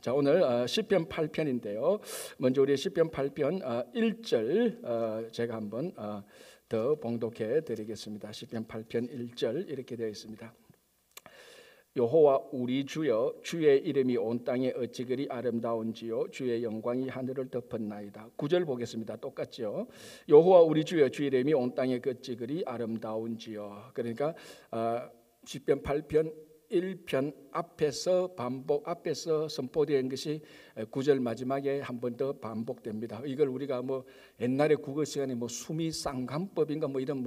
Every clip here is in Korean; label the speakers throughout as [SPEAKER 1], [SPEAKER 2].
[SPEAKER 1] 자, 오늘 시편 8편인데요. 먼저 우리 시편 8편 1절 제가 한번 더 봉독해 드리겠습니다. 시편 8편 1절 이렇게 되어 있습니다. 여호와 우리 주여, 주의 이름이 온 땅에 어찌 그리 아름다운지요, 주의 영광이 하늘을 덮었나이다. 9절 보겠습니다. 똑같죠. 여호와 우리 주여, 주의 이름이 온 땅에 어찌 그리 아름다운지요. 그러니까 시편 8편 1편 앞에서 앞에서 선포된 것이 9절 마지막에 한 번 더 반복됩니다. 이걸 우리가 옛날에 국어 시간에 수미상관법인가 이런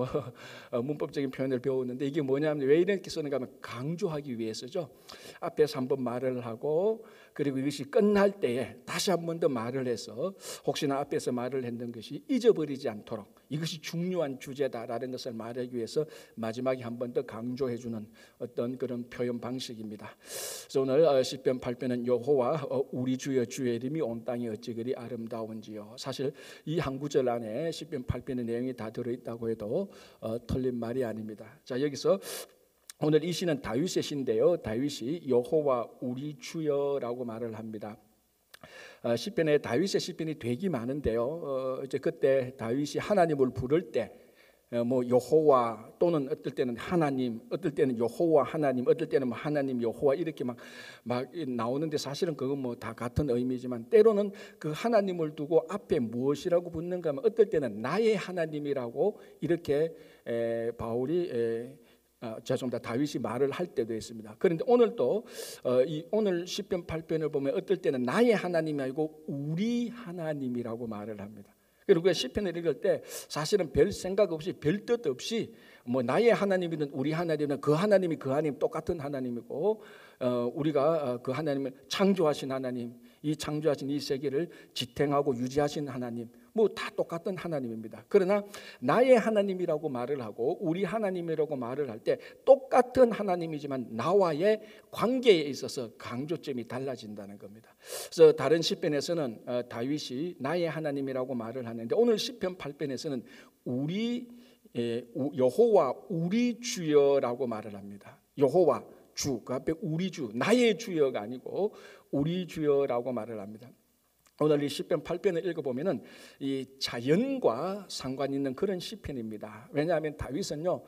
[SPEAKER 1] 문법적인 표현을 배웠는데, 이게 뭐냐면 왜 이렇게 쓰는가 하면 강조하기 위해서죠. 앞에서 한 번 말을 하고 그리고 이것이 끝날 때에 다시 한 번 더 말을 해서 혹시나 앞에서 말을 했던 것이 잊어버리지 않도록, 이것이 중요한 주제다라는 것을 말하기 위해서 마지막에 한 번 더 강조해 주는 어떤 그런 표현 방식입니다. 그래서 오늘 시편 8편은 여호와 우리 주여, 주의 이름이 온 땅에 어찌 그리 아름다운지요. 사실 이 한 구절 안에 시편 8편의 내용이 다 들어있다고 해도 틀린 말이 아닙니다. 자, 여기서 오늘 이 시는 다윗의 시인데요, 다윗이 여호와 우리 주여라고 말을 합니다. 시편에 다윗의 시편이 되게 많은데요, 이제 그때 다윗이 하나님을 부를 때 여호와 또는 어떨 때는 하나님, 어떨 때는 여호와 하나님, 어떨 때는 하나님 여호와 이렇게 막 나오는데, 사실은 그건 다 같은 의미지만 때로는 그 하나님을 두고 앞에 무엇이라고 붙는가 하면 어떨 때는 나의 하나님이라고 이렇게 다윗이 말을 할 때도 있습니다. 그런데 오늘도 오늘 시편 8편을 보면 어떨 때는 나의 하나님이 아니고 우리 하나님이라고 말을 합니다. 그리고 시편을 읽을 때 사실은 별 생각 없이, 별 뜻 없이 나의 하나님이든 우리 하나님이든 그 하나님이 그 하나님 똑같은 하나님이고, 우리가 그 하나님을 창조하신 하나님, 이 창조하신 이 세계를 지탱하고 유지하신 하나님, 다 똑같은 하나님입니다. 그러나 나의 하나님이라고 말을 하고 우리 하나님이라고 말을 할 때 똑같은 하나님이지만 나와의 관계에 있어서 강조점이 달라진다는 겁니다. 그래서 다른 시편에서는 다윗이 나의 하나님이라고 말을 하는데, 오늘 시편 8편에서는 여호와 우리 주여라고 말을 합니다. 여호와 주, 그 앞에 우리 주, 나의 주여가 아니고 우리 주여라고 말을 합니다. 오늘 이 시편 8편을 읽어보면은 이 자연과 상관 있는 그런 시편입니다. 왜냐하면 다윗은요,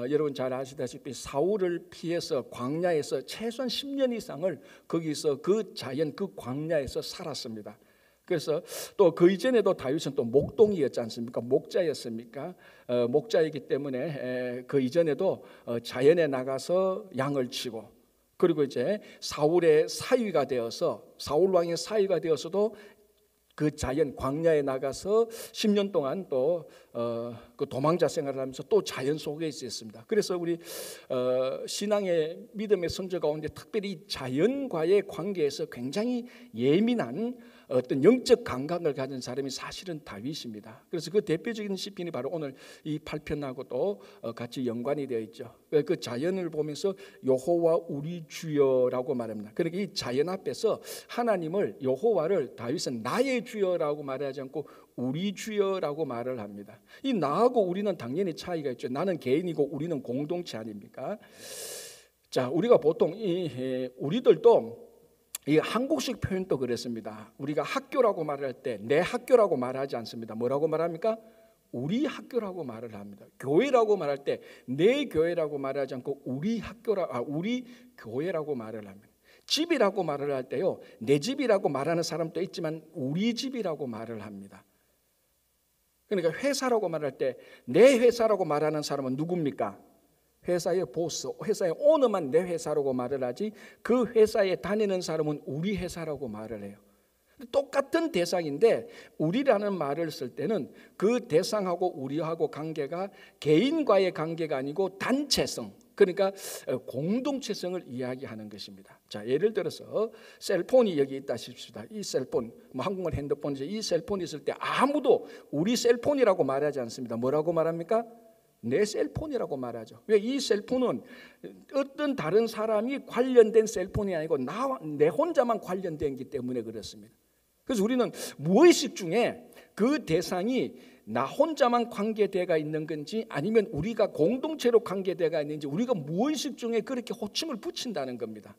[SPEAKER 1] 여러분 잘 아시다시피 사울을 피해서 광야에서 최소한 10년 이상을 거기서 그 자연, 그 광야에서 살았습니다. 그래서 또 그 이전에도 다윗은 또 목동이었지 않습니까? 목자였습니까? 목자이기 때문에 그 이전에도 자연에 나가서 양을 치고, 그리고 이제 사울의 사위가 되어서, 사울 왕의 사위가 되어서도 그 자연 광야에 나가서 10년 동안 또 그 도망자 생활을 하면서 또 자연 속에 있었습니다. 그래서 우리 신앙의 믿음의 선조 가운데 특별히 자연과의 관계에서 굉장히 예민한 어떤 영적 감각을 가진 사람이 사실은 다윗입니다. 그래서 그 대표적인 시편이 바로 오늘 이 8편하고도 같이 연관이 되어 있죠. 그 자연을 보면서 여호와 우리 주여라고 말합니다. 그러니까 이 자연 앞에서 하나님을, 여호와를 다윗은 나의 주여라고 말하지 않고 우리 주여라고 말을 합니다. 이 나하고 우리는 당연히 차이가 있죠. 나는 개인이고 우리는 공동체 아닙니까? 자, 우리가 보통 우리들도 이 한국식 표현도 그랬습니다. 우리가 학교라고 말할 때 내 학교라고 말하지 않습니다. 뭐라고 말합니까? 우리 학교라고 말을 합니다. 교회라고 말할 때 내 교회라고 말하지 않고 우리 교회라고 말을 합니다. 집이라고 말을 할 때요, 내 집이라고 말하는 사람도 있지만 우리 집이라고 말을 합니다. 그러니까 회사라고 말할 때 내 회사라고 말하는 사람은 누굽니까? 회사의 보스, 회사의 오너만 내 회사라고 말을 하지, 그 회사에 다니는 사람은 우리 회사라고 말을 해요. 똑같은 대상인데 우리라는 말을 쓸 때는 그 대상하고 우리하고 관계가 개인과의 관계가 아니고 단체성, 그러니까 공동체성을 이야기하는 것입니다. 자, 예를 들어서 셀폰이 여기 있다 싶습니다. 이 셀폰, 한국말 핸드폰이죠. 이 셀폰이 있을 때 아무도 우리 셀폰이라고 말하지 않습니다. 뭐라고 말합니까? 내 셀폰이라고 말하죠. 왜? 이 셀폰은 어떤 다른 사람이 관련된 셀폰이 아니고 내 혼자만 관련된 기 때문에 그렇습니다. 그래서 우리는 무의식 중에 그 대상이 나 혼자만 관계되어 있는 건지 아니면 우리가 공동체로 관계되어 있는지 우리가 무의식 중에 그렇게 호칭을 붙인다는 겁니다.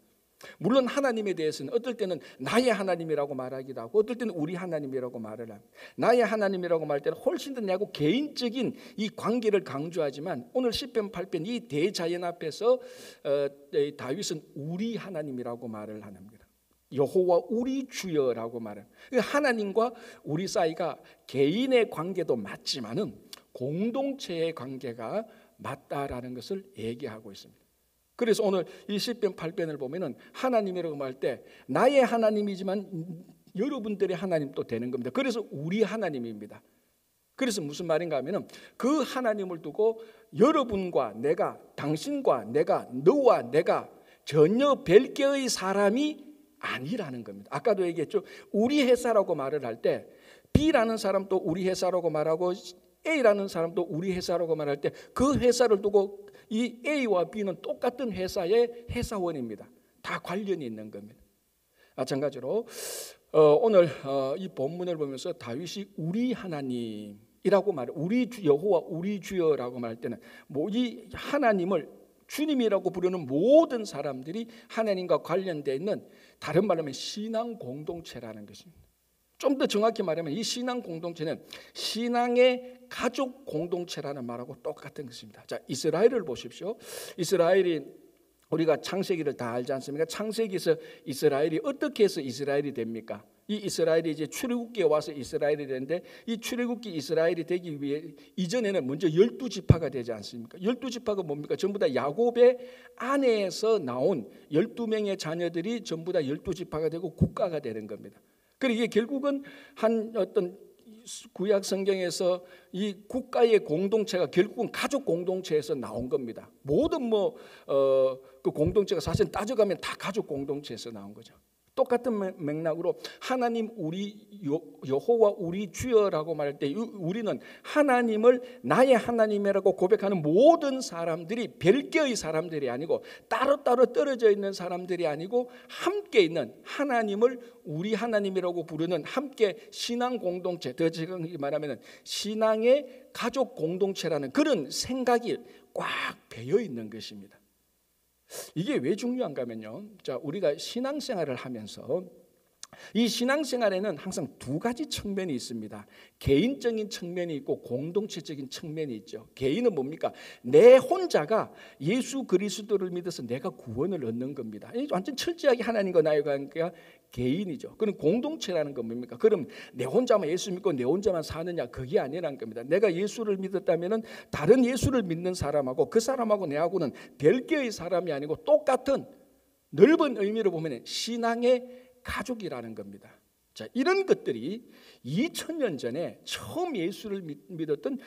[SPEAKER 1] 물론 하나님에 대해서는 어떨 때는 나의 하나님이라고 말하기도 하고 어떨 때는 우리 하나님이라고 말을 합니다. 나의 하나님이라고 말할 때는 훨씬 더 내하고 개인적인 이 관계를 강조하지만 오늘 시편 8편 이 대자연 앞에서 다윗은 우리 하나님이라고 말을 합니다. 여호와 우리 주여라고 말을. 하나님과 우리 사이가 개인의 관계도 맞지만은 공동체의 관계가 맞다라는 것을 얘기하고 있습니다. 그래서 오늘 이 시편 8편을 보면은 하나님이라고 말할 때 나의 하나님이지만 여러분들의 하나님도 되는 겁니다. 그래서 우리 하나님입니다. 그래서 무슨 말인가 하면은 그 하나님을 두고 여러분과 내가, 당신과 내가, 너와 내가 전혀 별개의 사람이 아니라는 겁니다. 아까도 얘기했죠. 우리 회사라고 말을 할 때 B라는 사람도 우리 회사라고 말하고 A라는 사람도 우리 회사라고 말할 때 그 회사를 두고 이 A와 B는 똑같은 회사의 회사원입니다. 다 관련이 있는 겁니다. 마찬가지로 오늘 이 본문을 보면서 다윗이 우리 하나님이라고 말해, 우리 주 여호와 우리 주여라고 말할 때는 뭐 이 하나님을 주님이라고 부르는 모든 사람들이 하나님과 관련되어 있는, 다른 말로 하면 신앙 공동체라는 것입니다. 좀 더 정확히 말하면 이 신앙 공동체는 신앙의 가족 공동체라는 말하고 똑같은 것입니다. 자, 이스라엘을 보십시오. 이스라엘이 우리가 창세기를 다 알지 않습니까? 창세기에서 이스라엘이 어떻게 해서 이스라엘이 됩니까? 이 이스라엘이 이제 출애굽기에 와서 이스라엘이 되는데 이 출애굽기 이스라엘이 되기 위해 이전에는 먼저 12지파가 되지 않습니까? 12지파가 뭡니까? 전부 다 야곱의 아내에서 나온 12명의 자녀들이 전부 다 12지파가 되고 국가가 되는 겁니다. 그리고 이게 결국은 한 어떤 구약 성경에서 이 국가의 공동체가 결국은 가족 공동체에서 나온 겁니다. 모든 그 공동체가 사실 따져가면 다 가족 공동체에서 나온 거죠. 똑같은 맥락으로 하나님 우리 여호와 우리 주여라고 말할 때 우리는 하나님을 나의 하나님이라고 고백하는 모든 사람들이 별개의 사람들이 아니고 따로따로 떨어져 있는 사람들이 아니고 함께 있는, 하나님을 우리 하나님이라고 부르는 함께 신앙 공동체, 더 정확히 말하면 신앙의 가족 공동체라는 그런 생각이 꽉 배어 있는 것입니다. 이게 왜 중요한가 하면요, 자, 우리가 신앙생활을 하면서 이 신앙생활에는 항상 두 가지 측면이 있습니다. 개인적인 측면이 있고 공동체적인 측면이 있죠. 개인은 뭡니까? 내 혼자가 예수 그리스도를 믿어서 내가 구원을 얻는 겁니다. 완전 철저하게 하나님과 나의 관계가 개인이죠. 그럼 공동체라는 건 뭡니까? 그럼 내 혼자만 예수 믿고 내 혼자만 사느냐? 그게 아니라는 겁니다. 내가 예수를 믿었다면은 다른 예수를 믿는 사람하고 그 사람하고 내하고는 별개의 사람이 아니고 똑같은, 넓은 의미로 보면 신앙의 가족이라는 겁니다. 자, 이런 것들이 2000년 전에 처음 예수를 믿었던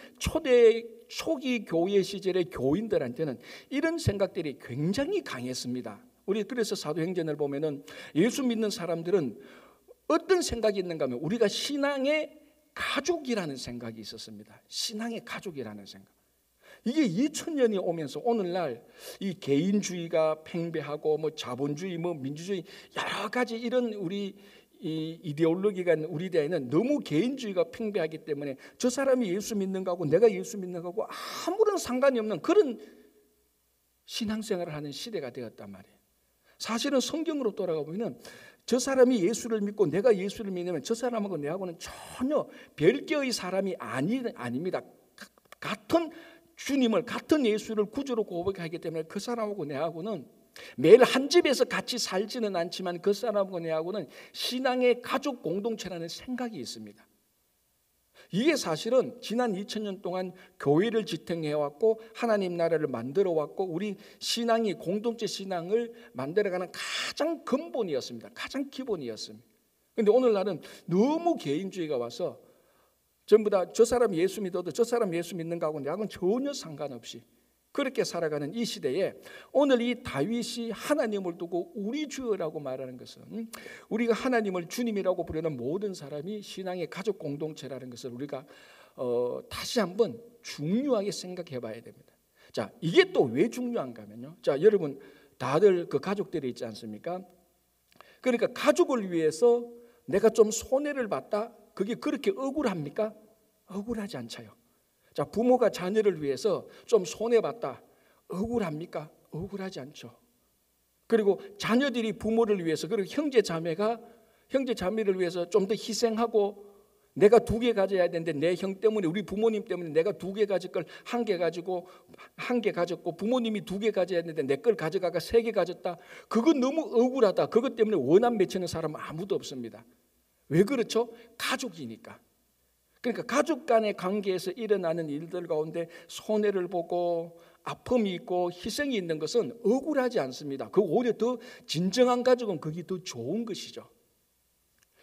[SPEAKER 1] 초기 교회 시절의 교인들한테는 이런 생각들이 굉장히 강했습니다. 우리 그래서 사도행전을 보면은 예수 믿는 사람들은 어떤 생각이 있는가 하면 우리가 신앙의 가족이라는 생각이 있었습니다. 신앙의 가족이라는 생각. 이게 2000년이 오면서 오늘날 이 개인주의가 팽배하고 자본주의, 민주주의 여러 가지 이런 우리 이 이데올로기가 우리 대에는 너무 개인주의가 팽배하기 때문에 저 사람이 예수 믿는 거하고 내가 예수 믿는 거하고 아무런 상관이 없는 그런 신앙생활을 하는 시대가 되었단 말이에요. 사실은 성경으로 돌아가 보면 저 사람이 예수를 믿고 내가 예수를 믿으면 저 사람하고 내하고는 전혀 별개의 사람이 아닙니다. 같은 주님을, 같은 예수를 구주로 고백하기 때문에 그 사람하고 내하고는 매일 한 집에서 같이 살지는 않지만 그 사람하고 내하고는 신앙의 가족 공동체라는 생각이 있습니다. 이게 사실은 지난 2000년 동안 교회를 지탱해왔고 하나님 나라를 만들어왔고 우리 신앙이, 공동체 신앙을 만들어가는 가장 근본이었습니다. 가장 기본이었습니다. 그런데 오늘날은 너무 개인주의가 와서 전부 다 저 사람 예수 믿어도 저 사람 예수 믿는 거하고 내하고는 전혀 상관없이 그렇게 살아가는 이 시대에 오늘 이 다윗이 하나님을 두고 우리 주여라고 말하는 것은 우리가 하나님을 주님이라고 부르는 모든 사람이 신앙의 가족 공동체라는 것을 우리가 다시 한번 중요하게 생각해 봐야 됩니다. 자, 이게 또 왜 중요한가 하면요, 자, 여러분 다들 그 가족들이 있지 않습니까? 그러니까 가족을 위해서 내가 좀 손해를 봤다, 그게 그렇게 억울합니까? 억울하지 않죠. 자, 부모가 자녀를 위해서 좀 손해봤다, 억울합니까? 억울하지 않죠. 그리고 자녀들이 부모를 위해서, 그리고 형제 자매를 위해서 좀 더 희생하고, 내가 2개 가져야 되는데 내 형 때문에, 우리 부모님 때문에 내가 2개 가질 걸 1개 가졌고 부모님이 2개 가져야 되는데 내 걸 가져가가 3개 가졌다. 그건 너무 억울하다. 그것 때문에 원한 맺히는 사람은 아무도 없습니다. 왜 그렇죠? 가족이니까. 그러니까 가족 간의 관계에서 일어나는 일들 가운데 손해를 보고 아픔이 있고 희생이 있는 것은 억울하지 않습니다. 그 오히려 더 진정한 가족은 그게 더 좋은 것이죠.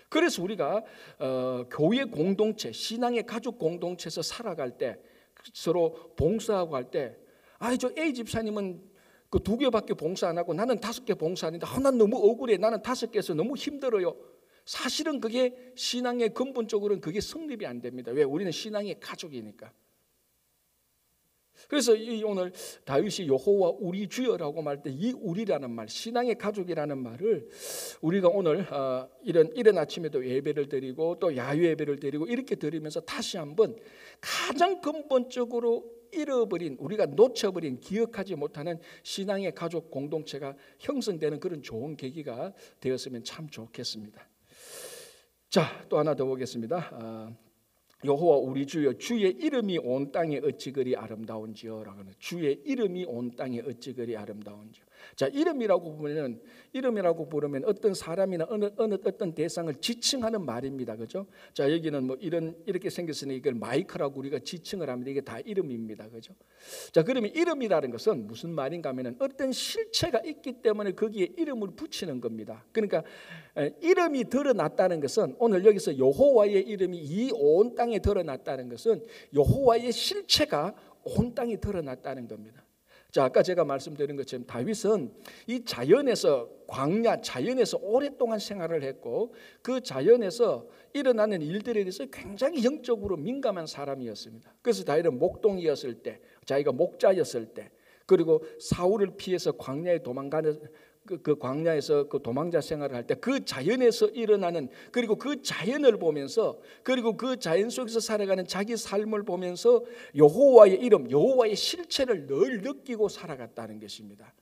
[SPEAKER 1] 그래서 우리가 교회 공동체, 신앙의 가족 공동체에서 살아갈 때, 서로 봉사하고 할 때, 저 A 집사님은 그 2개밖에 봉사 안 하고 나는 5개 봉사하는데 난 너무 억울해. 나는 5개에서 너무 힘들어요. 사실은 그게 신앙의 근본적으로는 그게 성립이 안 됩니다. 왜? 우리는 신앙의 가족이니까. 그래서 오늘 다윗이 여호와 우리 주여라고 말할 때 이 우리라는 말, 신앙의 가족이라는 말을 우리가 오늘 이른 아침에도 예배를 드리고 또 야유 예배를 드리고 이렇게 드리면서 다시 한번 가장 근본적으로 잃어버린, 우리가 놓쳐버린, 기억하지 못하는 신앙의 가족 공동체가 형성되는 그런 좋은 계기가 되었으면 참 좋겠습니다. 자, 또 하나 더 보겠습니다. 여호와 우리 주여, 주의 이름이 온 땅에 어찌 그리 아름다운지요라고 하는, 주의 이름이 온 땅에 어찌 그리 아름다운지요. 자, 이름이라고 부르면 어떤 사람이나 어떤 대상을 지칭하는 말입니다. 그죠? 자, 여기는 뭐 이렇게 생겼으니 이걸 마이크라고 우리가 지칭을 합니다. 이게 다 이름입니다. 그죠? 자, 그러면 이름이라는 것은 무슨 말인가 하면은 어떤 실체가 있기 때문에 거기에 이름을 붙이는 겁니다. 그러니까 이름이 드러났다는 것은, 오늘 여기서 여호와의 이름이 이 온 땅에 드러났다는 것은 여호와의 실체가 온 땅에 드러났다는 겁니다. 자, 아까 제가 말씀드린 것처럼 다윗은 이 자연에서, 광야 자연에서 오랫동안 생활을 했고 그 자연에서 일어나는 일들에 대해서 굉장히 영적으로 민감한 사람이었습니다. 그래서 다윗은 목동이었을 때, 자기가 목자였을 때, 그리고 사울을 피해서 광야에 도망가는 그 광야에서 그 도망자 생활을 할 때 그 자연에서 일어나는, 그리고 그 자연을 보면서, 그리고 그 자연 속에서 살아가는 자기 삶을 보면서 여호와의 이름, 여호와의 실체를 늘 느끼고 살아갔다는 것입니다.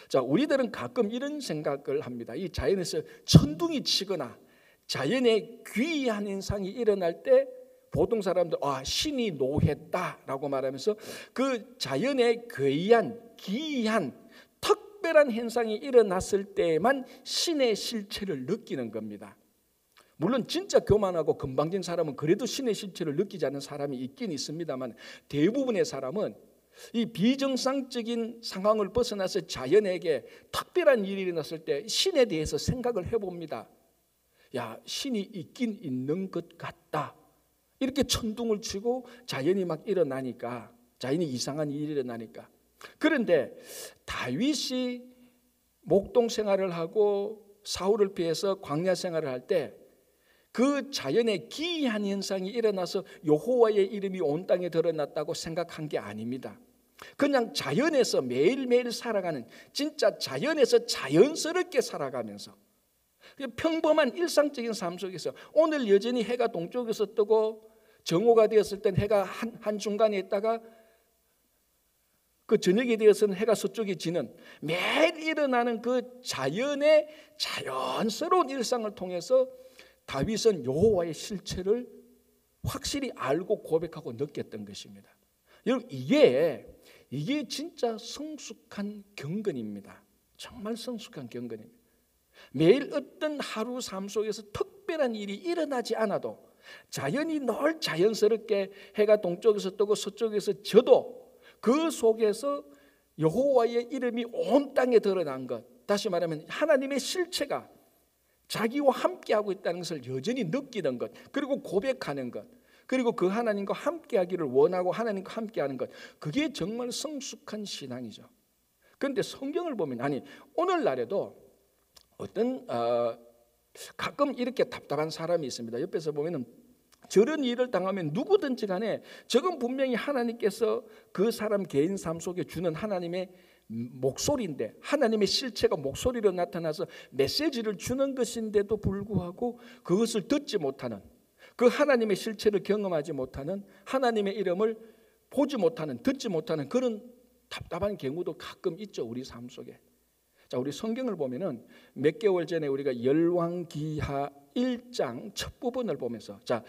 [SPEAKER 1] 자, 우리들은 가끔 이런 생각을 합니다. 이 자연에서 천둥이 치거나 자연의 귀한 현상이 일어날 때 보통 사람들 신이 노했다라고 말하면서 그 자연의 괴이한, 기이한, 특별한 현상이 일어났을 때만 신의 실체를 느끼는 겁니다. 물론 진짜 교만하고 건방진 사람은 그래도 신의 실체를 느끼지 않는 사람이 있긴 있습니다만, 대부분의 사람은 이 비정상적인 상황을 벗어나서 자연에게 특별한 일이 일어났을 때 신에 대해서 생각을 해봅니다. 야, 신이 있긴 있는 것 같다. 이렇게 천둥을 치고 자연이 막 일어나니까, 자연이 이상한 일이 일어나니까. 그런데 다윗이 목동 생활을 하고 사울을 피해서 광야 생활을 할 때 그 자연의 기이한 현상이 일어나서 여호와의 이름이 온 땅에 드러났다고 생각한 게 아닙니다. 그냥 자연에서 매일매일 살아가는, 진짜 자연에서 자연스럽게 살아가면서 평범한 일상적인 삶 속에서 오늘 여전히 해가 동쪽에서 뜨고 정오가 되었을 땐 해가 한중간에 있다가 그 저녁이 되어서는 해가 서쪽에 지는, 매일 일어나는 그 자연의 자연스러운 일상을 통해서 다윗은 여호와의 실체를 확실히 알고 고백하고 느꼈던 것입니다. 여러분, 이게 진짜 성숙한 경건입니다. 정말 성숙한 경건입니다. 매일 어떤 하루 삶 속에서 특별한 일이 일어나지 않아도 자연이 늘 자연스럽게 해가 동쪽에서 뜨고 서쪽에서 져도 그 속에서 여호와의 이름이 온 땅에 드러난 것, 다시 말하면 하나님의 실체가 자기와 함께하고 있다는 것을 여전히 느끼는 것, 그리고 고백하는 것, 그리고 그 하나님과 함께하기를 원하고 하나님과 함께하는 것, 그게 정말 성숙한 신앙이죠. 그런데 성경을 보면, 오늘날에도 어떤 가끔 이렇게 답답한 사람이 있습니다. 옆에서 보면은 저런 일을 당하면 누구든지 간에 저건 분명히 하나님께서 그 사람 개인 삶 속에 주는 하나님의 목소리인데, 하나님의 실체가 목소리로 나타나서 메시지를 주는 것인데도 불구하고 그것을 듣지 못하는, 그 하나님의 실체를 경험하지 못하는, 하나님의 이름을 보지 못하는, 듣지 못하는 그런 답답한 경우도 가끔 있죠, 우리 삶 속에. 자, 우리 성경을 보면은 몇 개월 전에 우리가 열왕기하 1장 첫 부분을 보면서, 자,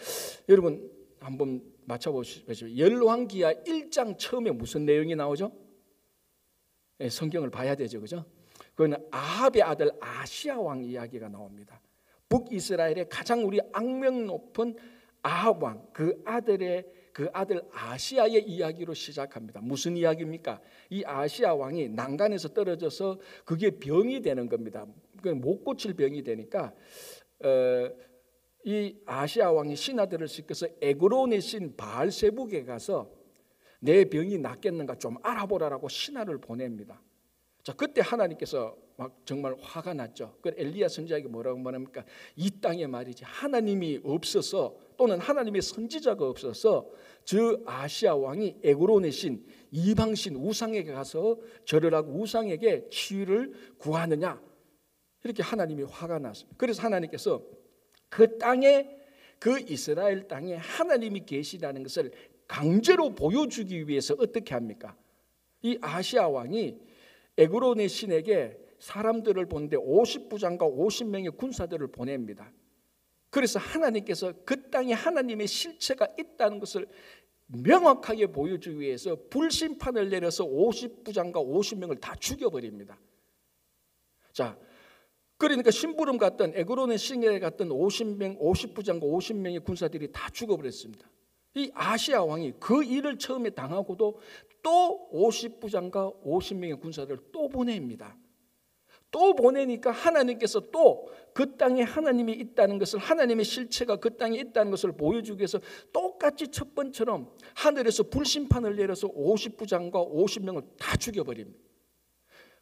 [SPEAKER 1] 여러분 한번 맞춰보시죠. 열왕기하 1장 처음에 무슨 내용이 나오죠? 네, 성경을 봐야 되죠, 그죠? 그거는 아합의 아들 아시야 왕 이야기가 나옵니다. 북이스라엘의 가장 우리 악명 높은 아합 왕, 그 아들 아시야의 이야기로 시작합니다. 무슨 이야기입니까? 이 아시야 왕이 난간에서 떨어져서 그게 병이 되는 겁니다. 못 고칠 병이 되니까 이 아시야 왕이 신하들을 시켜서 에그론의 신 바알세북에 가서 내 병이 낫겠는가 좀 알아보라라고 신하를 보냅니다. 자, 그때 하나님께서 막 정말 화가 났죠. 그 엘리야 선지자에게 뭐라고 말합니까? 이 땅에 말이지 하나님이 없어서, 또는 하나님의 선지자가 없어서 저 아시아 왕이 에그론의 신, 이방신 우상에게 가서 절을 하고 우상에게 치유를 구하느냐, 이렇게 하나님이 화가 났습니다. 그래서 하나님께서 그 땅에, 그 이스라엘 땅에 하나님이 계시다는 것을 강제로 보여주기 위해서 어떻게 합니까? 이 아시아 왕이 에그론의 신에게 사람들을 보는데 50부장과 50명의 군사들을 보냅니다. 그래서 하나님께서 그 땅에 하나님의 실체가 있다는 것을 명확하게 보여주기 위해서 불심판을 내려서 50부장과 50명을 다 죽여버립니다. 자, 그러니까 심부름 갔던 에그론의 신에 갔던 50부장과 50명의 군사들이 다 죽어버렸습니다. 이 아시아 왕이 그 일을 처음에 당하고도 또 50부장과 50명의 군사들을 또 보냅니다. 또 보내니까 하나님께서 또 그 땅에 하나님이 있다는 것을, 하나님의 실체가 그 땅에 있다는 것을 보여주기 위해서 똑같이 첫 번처럼 하늘에서 불심판을 내려서 50부장과 50명을 다 죽여버립니다.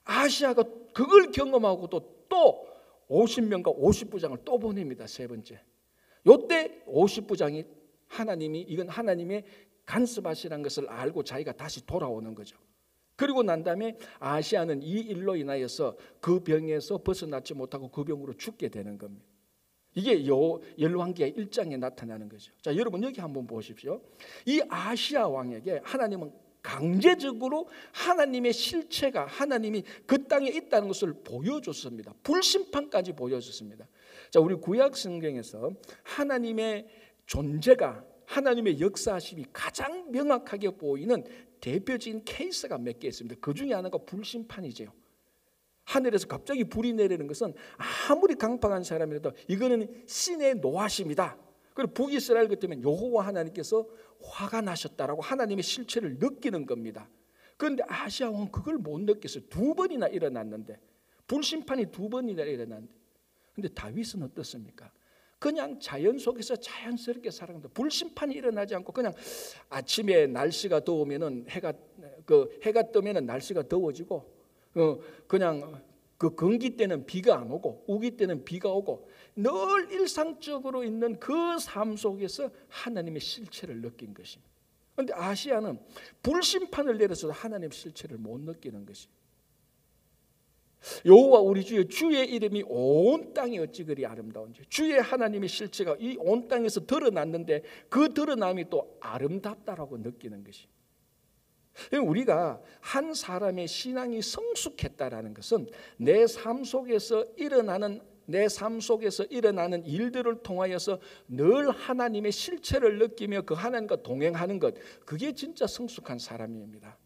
[SPEAKER 1] 아시아가 그걸 경험하고도 또 50명과 50부장을 또 보냅니다. 세 번째. 요때 50부장이 하나님이, 이건 하나님의 간섭하시라는 것을 알고 자기가 다시 돌아오는 거죠. 그리고 난 다음에 아시아는 이 일로 인하여서 그 병에서 벗어나지 못하고 그 병으로 죽게 되는 겁니다. 이게 열왕기하 1장에 나타나는 거죠. 자, 여러분 여기 한번 보십시오. 이 아시아 왕에게 하나님은 강제적으로 하나님의 실체가, 하나님이 그 땅에 있다는 것을 보여줬습니다. 불심판까지 보여줬습니다. 자, 우리 구약 성경에서 하나님의 존재가, 하나님의 역사하심이 가장 명확하게 보이는 대표적인 케이스가 몇 개 있습니다. 그 중에 하나가 불심판이죠. 하늘에서 갑자기 불이 내리는 것은 아무리 강팍한 사람이라도 이거는 신의 노하심이다. 그리고 북이스라엘 같으면 여호와 하나님께서 화가 나셨다라고 하나님의 실체를 느끼는 겁니다. 그런데 아시아 왕은 그걸 못 느꼈어요. 2번이나 일어났는데, 불심판이 2번이나 일어났는데. 그런데 다윗은 어떻습니까? 그냥 자연 속에서 자연스럽게 살아간다. 불심판이 일어나지 않고 그냥 아침에 날씨가 더우면은 해가 뜨면은 날씨가 더워지고, 그냥 그 건기 때는 비가 안 오고 우기 때는 비가 오고 늘 일상적으로 있는 그 삶 속에서 하나님의 실체를 느낀 것입니다. 그런데 아시아는 불심판을 내려서도 하나님의 실체를 못 느끼는 것입니다. 여호와 우리 주의 이름이 온 땅에 어찌 그리 아름다운지. 주의 하나님의 실체가 이 온 땅에서 드러났는데 그 드러남이 또 아름답다라고 느끼는 것입니다. 우리가 한 사람의 신앙이 성숙했다라는 것은 내 삶 속에서 일어나는 일들을 통하여서 늘 하나님의 실체를 느끼며 그 하나님과 동행하는 것, 그게 진짜 성숙한 사람입니다.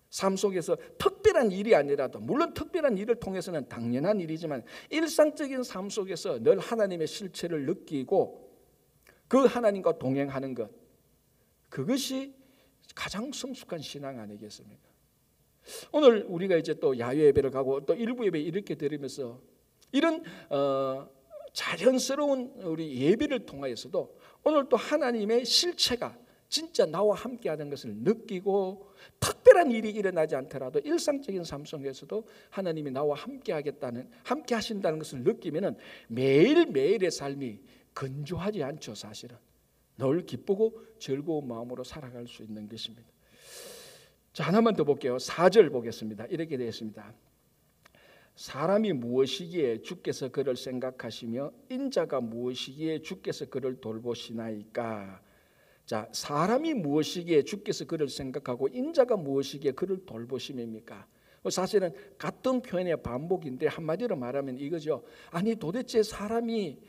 [SPEAKER 1] 삶 속에서 특별한 일이 아니라도, 물론 특별한 일을 통해서는 당연한 일이지만 일상적인 삶 속에서 늘 하나님의 실체를 느끼고 그 하나님과 동행하는 것, 그것이 가장 성숙한 신앙 아니겠습니까? 오늘 우리가 이제 또 야외 예배를 가고 또 일부 예배 이렇게 드리면서 이런 자연스러운 우리 예배를 통하여서도 오늘 또 하나님의 실체가 진짜 나와 함께하는 것을 느끼고, 특별한 일이 일어나지 않더라도 일상적인 삶 속에서도 하나님이 나와 함께 하신다는 것을 느끼면은 매일매일의 삶이 건조하지 않죠. 사실은 늘 기쁘고 즐거운 마음으로 살아갈 수 있는 것입니다. 자, 하나만 더 볼게요. 4절 보겠습니다. 이렇게 되어 있습니다. 사람이 무엇이기에 주께서 그를 생각하시며 인자가 무엇이기에 주께서 그를 돌보시나이까. 자, 사람이 무엇이기에 주께서 그를 생각하고 인자가 무엇이기에 그를 돌보심입니까? 사실은 같은 표현의 반복인데 한마디로 말하면 이거죠. 아니 도대체 사람이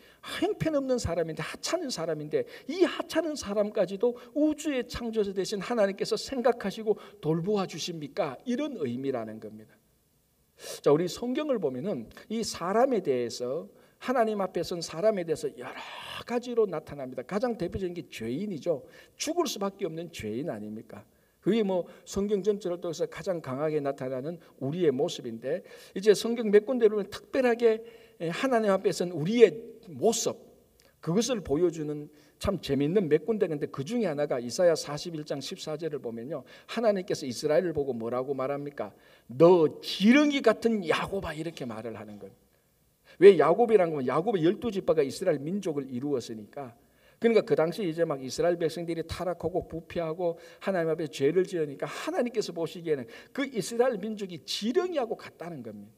[SPEAKER 1] 형편없는 사람인데 하찮은 사람인데 이 하찮은 사람까지도 우주의 창조자 되신 하나님께서 생각하시고 돌보아 주십니까? 이런 의미라는 겁니다. 자, 우리 성경을 보면은 이 사람에 대해서 하나님 앞에 선 사람에 대해서 여러 가지로 나타납니다. 가장 대표적인 게 죄인이죠. 죽을 수밖에 없는 죄인 아닙니까? 그게 뭐 성경 전체를 통해서 가장 강하게 나타나는 우리의 모습인데, 이제 성경 몇 군데를 보면 특별하게 하나님 앞에서는 우리의 모습, 그것을 보여주는 참 재미있는 몇 군데가 있는데, 그 중에 하나가 이사야 41장 14절을 보면요, 하나님께서 이스라엘을 보고 뭐라고 말합니까? 너 지렁이 같은 야곱아, 이렇게 말을 하는 거예요. 왜 야곱이라는 건 야곱의 12지파가 이스라엘 민족을 이루었으니까. 그러니까 그 당시 이제 막 이스라엘 백성들이 타락하고 부패하고 하나님 앞에 죄를 지으니까 하나님께서 보시기에는 그 이스라엘 민족이 지렁이하고 같다는 겁니다.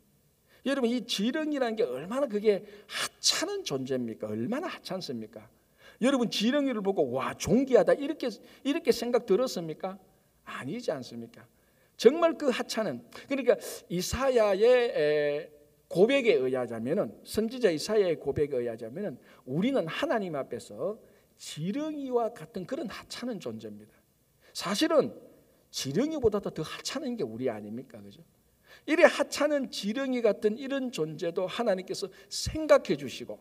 [SPEAKER 1] 여러분, 이 지렁이라는 게 얼마나 그게 하찮은 존재입니까? 얼마나 하찮습니까? 여러분, 지렁이를 보고 와 존귀하다 이렇게 생각 들었습니까? 아니지 않습니까? 정말 그 하찮은, 그러니까 이사야의 고백에 의하자면은, 선지자 이사야의 고백에 의하자면은 우리는 하나님 앞에서 지렁이와 같은 그런 하찮은 존재입니다. 사실은 지렁이보다도 더 하찮은 게 우리 아닙니까? 그죠? 이래 하찮은 지렁이 같은 이런 존재도 하나님께서 생각해 주시고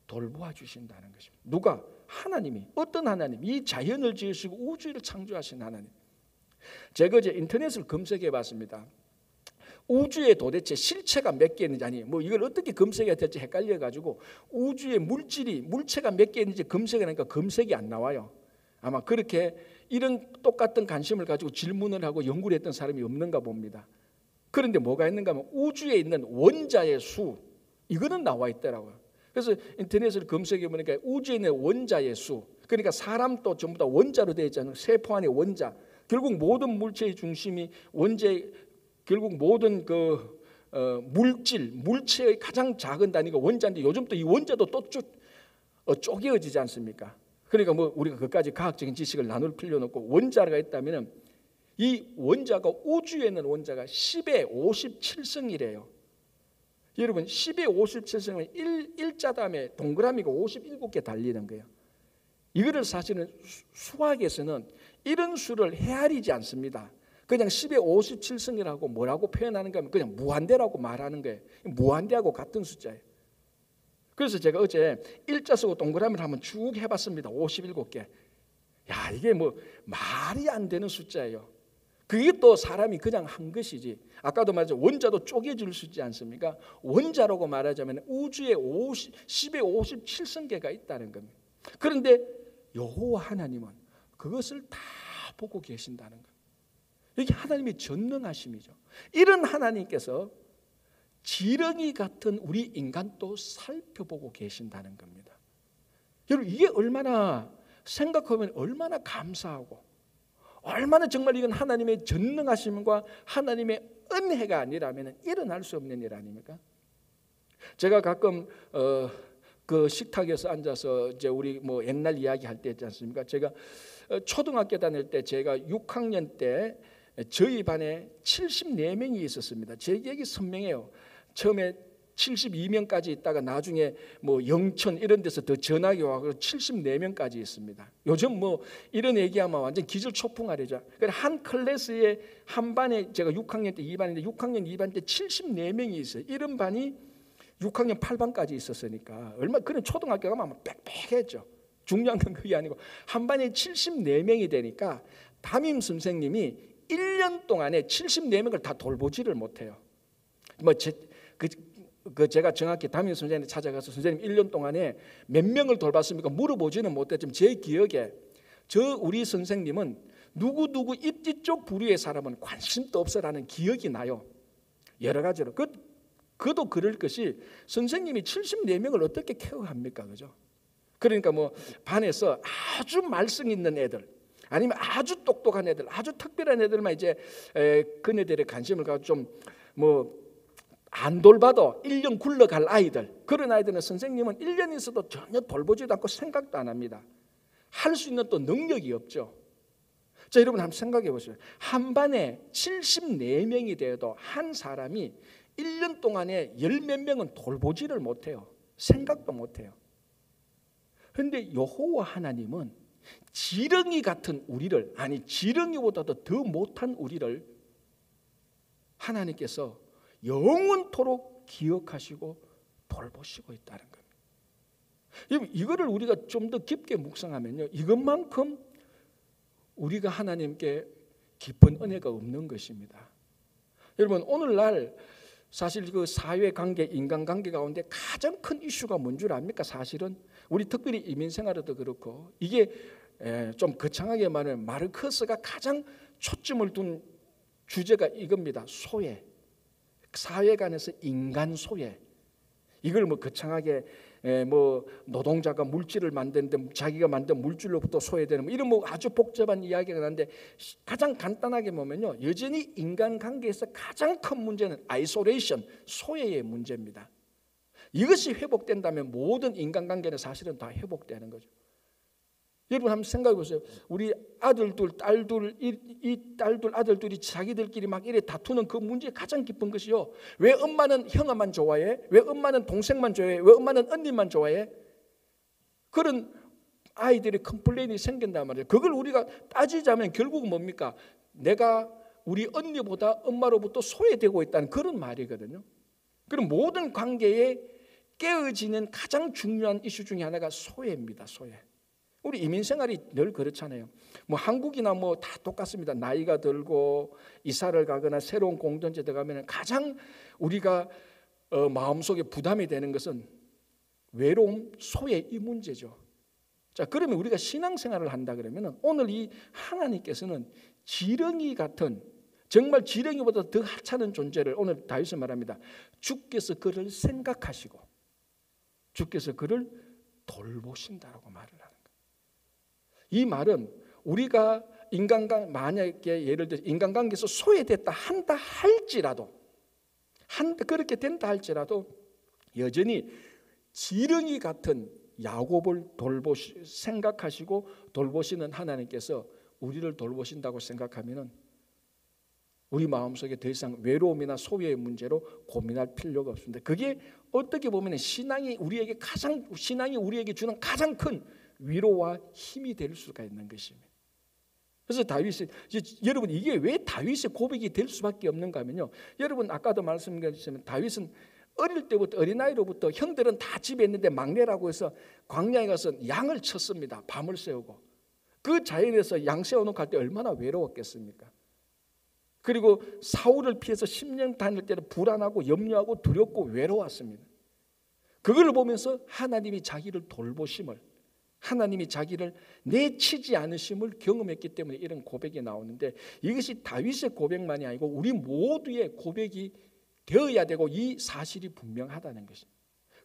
[SPEAKER 1] 돌보아 주신다는 것입니다. 누가? 하나님이. 어떤 하나님? 이 자연을 지으시고 우주를 창조하신 하나님. 제가 이제 인터넷을 검색해 봤습니다. 우주에 도대체 실체가 몇 개 있는지, 아니 뭐 이걸 어떻게 검색해야 될지 헷갈려가지고 우주의 물체가 몇 개 있는지 검색하니까 검색이 안 나와요. 아마 그렇게 이런 똑같은 관심을 가지고 질문을 하고 연구를 했던 사람이 없는가 봅니다. 그런데 뭐가 있는가 하면 우주에 있는 원자의 수, 이거는 나와 있더라고요. 그래서 인터넷을 검색해 보니까 우주에 있는 원자의 수, 그러니까 사람도 전부 다 원자로 되어 있잖아요. 세포 안에 원자. 결국 모든 물체의 중심이 결국 모든 그 물체의 가장 작은 단위가 원자인데, 요즘 또 이 원자도 또 쪼개어지지 않습니까? 그러니까 뭐 우리가 그까지 과학적인 지식을 나눌 필요는 없고, 원자가 있다면은 이 원자가 우주에 있는 원자가 10의 57승이래요. 여러분, 10의 57승은 일자 다음에 동그라미가 57개 달리는 거예요. 이거를 사실은 수학에서는 이런 수를 헤아리지 않습니다. 그냥 10의 57승이라고 뭐라고 표현하는가 하면 그냥 무한대라고 말하는 거예요. 무한대하고 같은 숫자예요. 그래서 제가 어제 일자 쓰고 동그라미를 한번 쭉 해봤습니다. 57개. 야, 이게 뭐 말이 안 되는 숫자예요. 그게 또 사람이 그냥 한 것이지. 아까도 말했죠. 원자도 쪼개질 수 있지 않습니까? 원자라고 말하자면 우주에 10의 57승계가 있다는 겁니다. 그런데 여호와 하나님은 그것을 다 보고 계신다는 겁니다. 이게 하나님의 전능하심이죠. 이런 하나님께서 지렁이 같은 우리 인간도 살펴보고 계신다는 겁니다. 여러분, 이게 얼마나 생각하면 얼마나 감사하고 얼마나 정말 이건 하나님의 전능하심과 하나님의 은혜가 아니라면 일어날 수 없는 일 아닙니까? 제가 가끔 그 식탁에서 앉아서 이제 우리 뭐 옛날 이야기 할 때 있지 않습니까? 제가 초등학교 다닐 때 제가 6학년 때 저희 반에 74명이 있었습니다. 제 기억이 선명해요. 처음에 72명까지 있다가 나중에 뭐 영천 이런 데서 더 전학이 와서 74명까지 있습니다. 요즘 뭐 이런 얘기하면 완전 기절초풍하래죠. 한 클래스에 한 반에 제가 6학년 때 2반인데 6학년 2반 때 74명이 있어요. 이런 반이 6학년 8반까지 있었으니까 얼마 그런 초등학교 가면 빽빽했죠. 중요한 건 그게 아니고 한 반에 74명이 되니까 담임 선생님이 1년 동안에 74명을 다 돌보지를 못해요. 제가 정확히 담임 선생님 찾아가서 선생님 1년 동안에 몇 명을 돌봤습니까? 물어보지는 못했지만 제 기억에 우리 선생님은 누구 이쪽 부류의 사람은 관심도 없어라는 기억이 나요. 여러 가지로. 그도 그럴 것이 선생님이 74명을 어떻게 케어합니까? 그죠? 그러니까 뭐 반에서 아주 말썽 있는 애들 아니면 아주 똑똑한 애들, 아주 특별한 애들만 이제 그네들의 관심을 가지고 좀 뭐 안 돌봐도 1년 굴러갈 아이들, 그런 아이들은 선생님은 1년 있어도 전혀 돌보지도 않고 생각도 안 합니다. 할 수 있는 또 능력이 없죠. 자, 여러분 한번 생각해 보세요. 한 반에 74명이 되어도 한 사람이 1년 동안에 10몇 명은 돌보지를 못해요. 생각도 못해요. 그런데 여호와 하나님은 지렁이 같은 우리를, 아니 지렁이보다도 더 못한 우리를 하나님께서 영원토록 기억하시고 돌보시고 있다는 겁니다. 여러분, 이거를 우리가 좀 더 깊게 묵상하면요, 이것만큼 우리가 하나님께 깊은 은혜가 없는 것입니다. 여러분, 오늘날 사실 그 사회관계, 인간관계 가운데 가장 큰 이슈가 뭔 줄 압니까? 사실은 우리 특별히 이민생활에도 그렇고, 이게 좀 거창하게 말하면 마르크스가 가장 초점을 둔 주제가 이겁니다. 소외, 사회간에서 인간 소외. 이걸 뭐 거창하게 뭐 노동자가 물질을 만드는데 자기가 만든 물질로부터 소외되는 뭐 이런 뭐 아주 복잡한 이야기가 나는데, 가장 간단하게 보면요, 여전히 인간관계에서 가장 큰 문제는 아이솔레이션, 소외의 문제입니다. 이것이 회복된다면 모든 인간관계는 사실은 다 회복되는 거죠. 여러분 한번 생각해 보세요. 우리 아들 둘, 딸 둘, 이 딸 둘, 아들 둘이 자기들끼리 막 이래 다투는 그 문제의 가장 깊은 것이요, 왜 엄마는 형아만 좋아해? 왜 엄마는 동생만 좋아해? 왜 엄마는 언니만 좋아해? 그런 아이들의 컴플레인이 생긴단 말이에요. 그걸 우리가 따지자면 결국은 뭡니까? 내가 우리 언니보다 엄마로부터 소외되고 있다는 그런 말이거든요. 그럼 모든 관계에 깨어지는 가장 중요한 이슈 중에 하나가 소외입니다. 소외. 우리 이민 생활이 늘 그렇잖아요. 뭐 한국이나 뭐 다 똑같습니다. 나이가 들고 이사를 가거나 새로운 공동체 들어가면 가장 우리가 마음속에 부담이 되는 것은 외로움, 소외, 이 문제죠. 자, 그러면 우리가 신앙생활을 한다 그러면 오늘 이 하나님께서는 지렁이 같은, 정말 지렁이보다 더 하찮은 존재를 오늘 다윗은 말합니다. 주께서 그를 생각하시고 주께서 그를 돌보신다라고 말을 하는 거예요. 이 말은 우리가 만약에 예를 들어 인간관계에서 소외됐다 한다 할지라도, 그렇게 된다 할지라도 여전히 지렁이 같은 야곱을 생각하시고 돌보시는 하나님께서 우리를 돌보신다고 생각하면은 우리 마음속에 더 이상 외로움이나 소외의 문제로 고민할 필요가 없습니다. 그게 어떻게 보면 신앙이 우리에게 주는 가장 큰 위로와 힘이 될 수가 있는 것입니다. 그래서 다윗이, 여러분 이게 왜 다윗의 고백이 될 수밖에 없는가 하면요, 여러분 아까도 말씀드렸지만 다윗은 어릴 때부터, 어린아이로부터 형들은 다 집에 있는데 막내라고 해서 광야에 가서 양을 쳤습니다. 밤을 새우고. 그 자연에서 양 세워놓고 할 때 얼마나 외로웠겠습니까? 그리고 사울을 피해서 10년 다닐 때는 불안하고 염려하고 두렵고 외로웠습니다. 그걸 보면서 하나님이 자기를 돌보심을, 하나님이 자기를 내치지 않으심을 경험했기 때문에 이런 고백이 나오는데, 이것이 다윗의 고백만이 아니고 우리 모두의 고백이 되어야 되고 이 사실이 분명하다는 것입니다.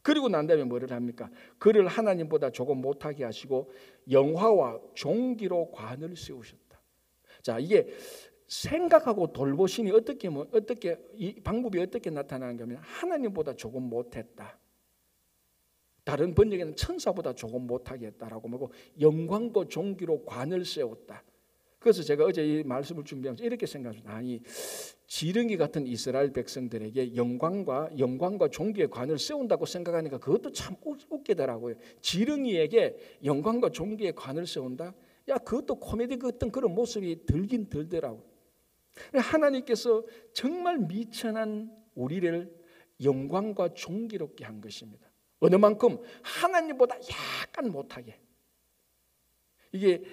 [SPEAKER 1] 그리고 난 다음에 뭐를 합니까? 그를 하나님보다 조금 못하게 하시고 영화와 종기로 관을 세우셨다. 자, 이게 생각하고 돌보심이 어떻게 이 방법이 어떻게 나타나는가 하면 하나님보다 조금 못했다. 다른 번역에는 천사보다 조금 못하게 했다라고 하고 영광과 종기로 관을 세웠다. 그래서 제가 어제 이 말씀을 준비하면서 이렇게 생각합니다. 이 지렁이 같은 이스라엘 백성들에게 영광과 종기의 관을 세운다고 생각하니까 그것도 참 웃기더라고요. 지렁이에게 영광과 종기의 관을 세운다? 야, 그것도 코미디 같은 그런 모습이 들긴 들더라고요. 하나님께서 정말 미천한 우리를 영광과 종기롭게 한 것입니다. 어느 만큼? 하나님보다 약간 못하게. 이게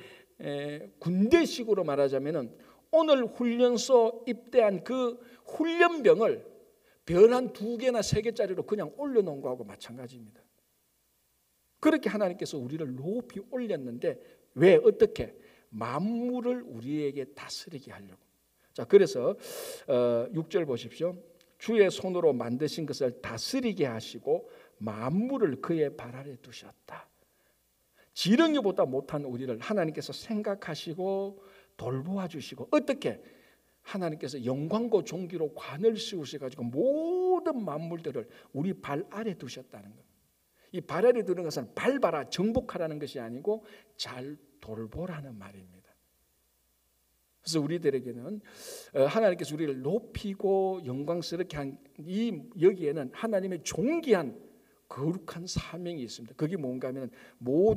[SPEAKER 1] 군대식으로 말하자면은 오늘 훈련소 입대한 그 훈련병을 별 한 2개나 3개짜리로 그냥 올려놓은 거하고 마찬가지입니다. 그렇게 하나님께서 우리를 높이 올렸는데 왜, 어떻게? 만물을 우리에게 다스리게 하려고. 자, 그래서 6절 보십시오. 주의 손으로 만드신 것을 다스리게 하시고 만물을 그의 발 아래 두셨다. 지렁이보다 못한 우리를 하나님께서 생각하시고 돌보아 주시고, 어떻게? 하나님께서 영광과 종기로 관을 씌우셔가지고 모든 만물들을 우리 발 아래 두셨다는 것. 이 발 아래 두는 것은 밟아라, 정복하라는 것이 아니고 잘 돌보라는 말입니다. 그래서 우리들에게는 하나님께서 우리를 높이고 영광스럽게 한 이 여기에는 하나님의 존귀한 거룩한 사명이 있습니다. 그게 뭔가 하면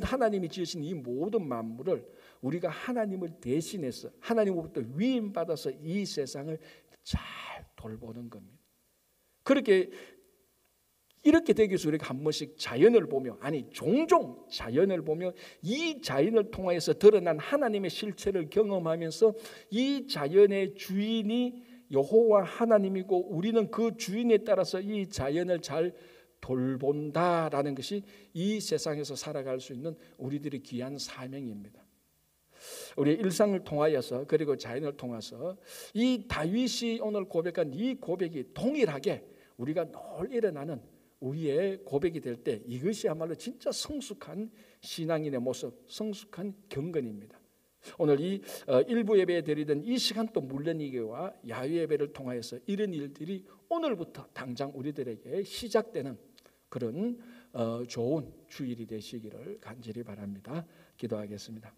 [SPEAKER 1] 하나님이 지으신 이 모든 만물을 우리가 하나님을 대신해서 하나님으로부터 위임받아서 이 세상을 잘 돌보는 겁니다. 이렇게 되기 위해서 우리가 한 번씩 자연을 보며, 종종 자연을 보며 이 자연을 통하여서 드러난 하나님의 실체를 경험하면서 이 자연의 주인이 여호와 하나님이고 우리는 그 주인에 따라서 이 자연을 잘 돌본다라는 것이 이 세상에서 살아갈 수 있는 우리들의 귀한 사명입니다. 우리의 일상을 통하여서 그리고 자연을 통해서 이 다윗이 오늘 고백한 이 고백이 동일하게 우리가 늘 일어나는 우리의 고백이 될 때 이것이야말로 진짜 성숙한 신앙인의 모습, 성숙한 경건입니다. 오늘 이 일부 예배 드리던 이 시간 또 물론이기와 야외 예배를 통하여서 이런 일들이 오늘부터 당장 우리들에게 시작되는 그런 좋은 주일이 되시기를 간절히 바랍니다. 기도하겠습니다.